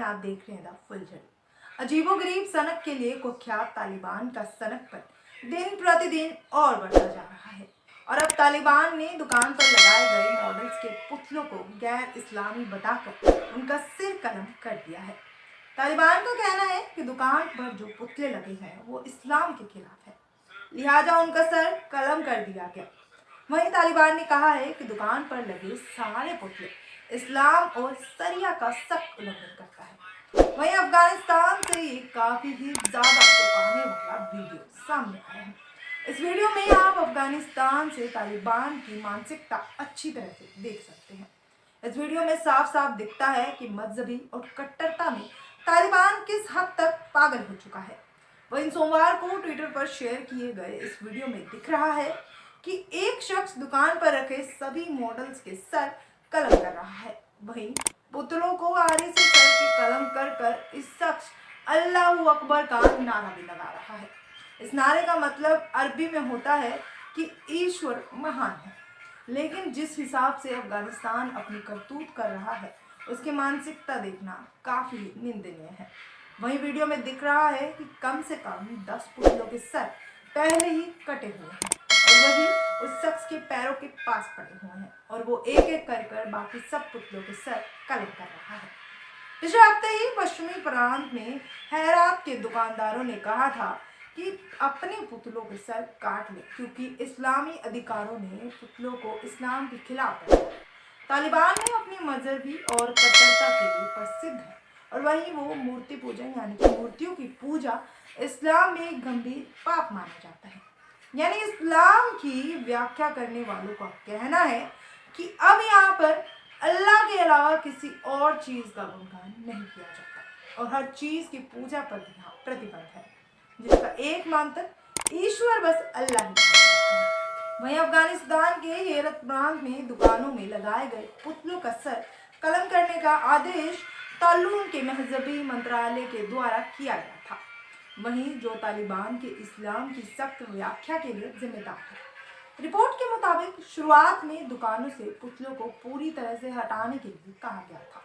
आप देख रहे हैं द फुलझड़ी। अजीबोगरीब सनक के लिए कुख्यात तालिबान का सनकपन दिन प्रतिदिन और बढ़ता जा रहा है और अब तालिबान ने दुकान पर लगाए गए मॉडल्स के पुतलों को गैर इस्लामी बताकर उनका सिर कलम कर दिया है। तालिबान का कहना है कि दुकान पर जो पुतले लगे हैं वो इस्लाम के खिलाफ है, लिहाजा उनका सर कलम कर दिया गया। वहीं तालिबान ने कहा है कि दुकान पर लगे सारे पुतले इस्लाम और शरिया का सख्त उल्लंघन करता है। वहीं अफगानिस्तान से ये काफी ही ज्यादा चौंकाने वाला वीडियो सामने आया है। इस वीडियो में आप अफगानिस्तान से तालिबान की मानसिकता अच्छी तरह से देख सकते हैं। इस वीडियो में साफ साफ दिखता है कि मजहबी और कट्टरता में तालिबान किस हद तक पागल हो चुका है। वहीं सोमवार को ट्विटर पर शेयर किए गए इस वीडियो में दिख रहा है कि एक शख्स दुकान पर रखे सभी मॉडल्स के सर कलम कर रहा है। वहीं पुतलों को आरी से सर के कलम कर कर इस शख्स अल्लाहू अकबर का नारा भी लगा रहा है। इस नारे का मतलब अरबी में होता है कि ईश्वर महान है, लेकिन जिस हिसाब से अफगानिस्तान अपनी करतूत कर रहा है उसकी मानसिकता देखना काफी निंदनीय है। वहीं वीडियो में दिख रहा है कि कम से कम 10 पुतलों के सर पहले ही कटे हुए हैं और वही उस शख्स के पैरों के पास पड़े हुए हैं और वो एक एक कर बाकी सब पुतलों के सर कलम कर रहा है। पिछले हफ्ते ही पश्चिमी प्रांत में हेरात के दुकानदारों ने कहा था कि अपने पुतलों के सर काट ले, क्योंकि इस्लामी अधिकारों ने पुतलों को इस्लाम के खिलाफ है। तालिबान ने अपनी मजहबी और कट्टरता के लिए प्रसिद्ध है और वहीं वो मूर्ति पूजन यानी कि मूर्तियों की पूजा इस्लाम में एक गंभीर पाप माना जाता है। यानी इस्लाम की व्याख्या करने वालों का कहना है कि अब यहाँ पर अल्लाह के अलावा किसी और चीज़ का गुणगान नहीं किया जाता और हर चीज़ की पूजा पर प्रतिबंध है, जिसका एकमात्र ईश्वर बस अल्लाह ही है। वहीं अफगानिस्तान के हेरत प्रांत में दुकानों में लगाए गए पुतलों का सर कलम करने का आदेश तालुन के मजहबी मंत्रालय के द्वारा किया गया था, वहीं जो तालिबान के इस्लाम की सख्त व्याख्या के लिए जिम्मेदार है। रिपोर्ट के मुताबिक शुरुआत में दुकानों से पुतलों को पूरी तरह से हटाने के लिए कहा गया था,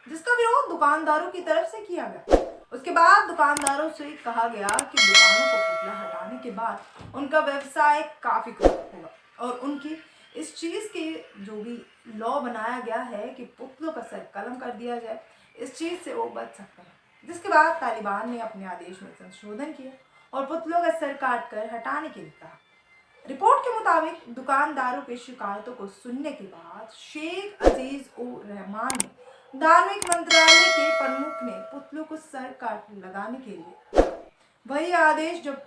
जिसका विरोध दुकानदारों की तरफ से किया गया। उसके बाद दुकानदारों से कहा गया कि दुकानों को पुतला हटाने के बाद उनका व्यवसाय काफी खराब होगा और उनकी इस चीज के जो भी लॉ बनाया गया है कि पुतलों का सर कलम कर दिया जाए, इस चीज से वो बच सकते हैं। जिसके बाद तालिबान ने अपने आदेश में संशोधन किया और पुतलों का सर काट कर हटाने के लिए कहा। रिपोर्ट के मुताबिक दुकानदारों की शिकायतों को सुनने के बाद शेख अजीज उर रहमान ने धार्मिक मंत्रालय के प्रमुख ने पुतलों को सर काट लगाने के लिए वही आदेश जब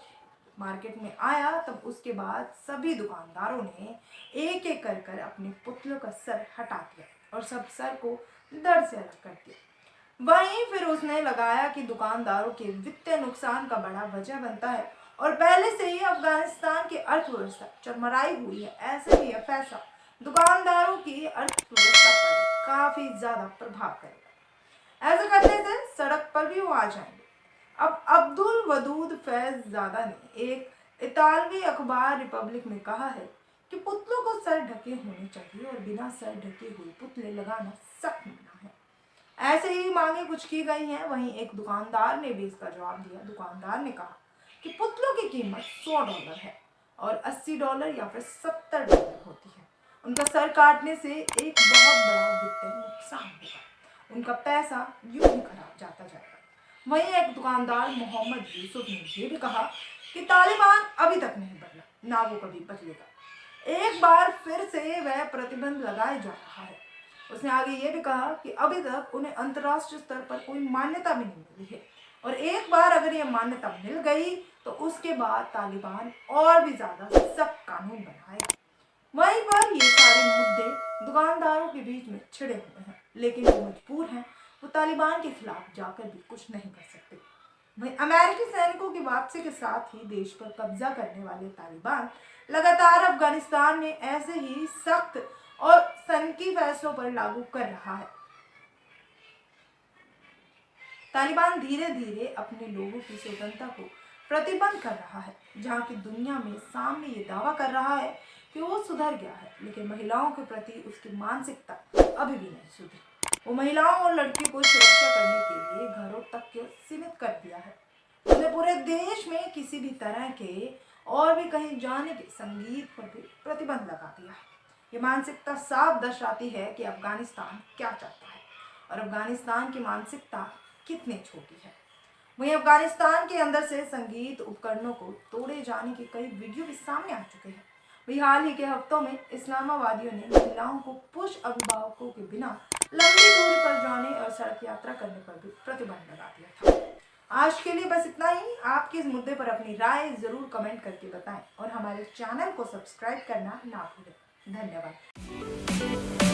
मार्केट में आया, तब उसके बाद सभी दुकानदारों ने एक एक कर अपने पुतलों का सर हटा दिया और सब सर को धड़ से अलग कर दिया। वहीं फिर उसने लगाया कि दुकानदारों के वित्तीय नुकसान का बड़ा वजह बनता है और पहले से ही अफगानिस्तान की अर्थव्यवस्था चरमराई हुई है, ऐसे ही यह फैसला दुकानदारों की अर्थव्यवस्था पर काफी ज्यादा प्रभाव करेगा। ऐसा करने से सड़क पर भी वो आ जाएंगे। अब अब्दुल वदूद फैज़ादा ने एक इतालवी अखबार रिपब्लिक में कहा है कि पुतलों को सर ढके होने चाहिए और बिना सर ढके हुए पुतले लगाना सख्त मना है। ऐसे ही मांगे कुछ की गई हैं। वहीं एक दुकानदार ने भी इसका जवाब दिया। दुकानदार ने कहा कि पुतलों की कीमत $100 है और $80 या फिर $70 होती है। उनका सर काटने से एक बहुत बड़ा वित्तीय नुकसान होगा, उनका पैसा यूं ही खराब जाता जाएगा। वहीं एक दुकानदार मोहम्मद यूसुफ ने यह भी कहा कि तालिबान अभी तक नहीं बदला, ना वो कभी बदलेगा। एक बार फिर से वह प्रतिबंध लगाया जा रहा है। उसने आगे ये भी कहा कि अभी तक उन्हें अंतर्राष्ट्रीय स्तर पर कोई मान्यता भी नहीं मिली है और एक बार अगर ये मान्यता मिल गई तो उसके बाद तालिबान और भी ज्यादा सख्त कानून बनाएगा। वहीं पर ये सारे मुद्दे दुकानदारों के बीच में छिड़े हुए हैं, लेकिन वो मजबूर हैं, वो तालिबान के खिलाफ जाकर भी कुछ नहीं कर सकते। वहीं अमेरिकी सैनिकों की वापसी के साथ ही देश पर कब्जा करने वाले तालिबान लगातार अफगानिस्तान में ऐसे ही सख्त और सनकी फैसलों पर लागू कर रहा है। तालिबान धीरे धीरे अपने लोगों की स्वतंत्रता को प्रतिबंध कर रहा है, जहां की दुनिया में सामने ये दावा कर रहा है कि वो सुधर गया है, लेकिन महिलाओं के प्रति उसकी मानसिकता अभी भी नहीं सुधरी। वो महिलाओं और लड़कियों को सुरक्षा करने के लिए घरों तक के सीमित कर दिया है। उसने पूरे देश में किसी भी तरह के और भी कहीं जाने के संगीत पर भी प्रतिबंध लगा दिया है। ये मानसिकता साफ दर्शाती है कि अफगानिस्तान क्या चाहता है और अफगानिस्तान की मानसिकता कितनी छोटी है। वहीं अफगानिस्तान के अंदर से संगीत उपकरणों को तोड़े जाने के कई वीडियो भी सामने आ चुके हैं। वही हाल ही के हफ्तों में इस्लामावादियों ने महिलाओं को पुरुष अभिभावकों के बिना लंबी दूरी पर जाने और सड़क यात्रा करने पर भी प्रतिबंध लगा दिया था। आज के लिए बस इतना ही। आपके इस मुद्दे पर अपनी राय जरूर कमेंट करके बताएं और हमारे चैनल को सब्सक्राइब करना ना भूलें। धन्यवाद।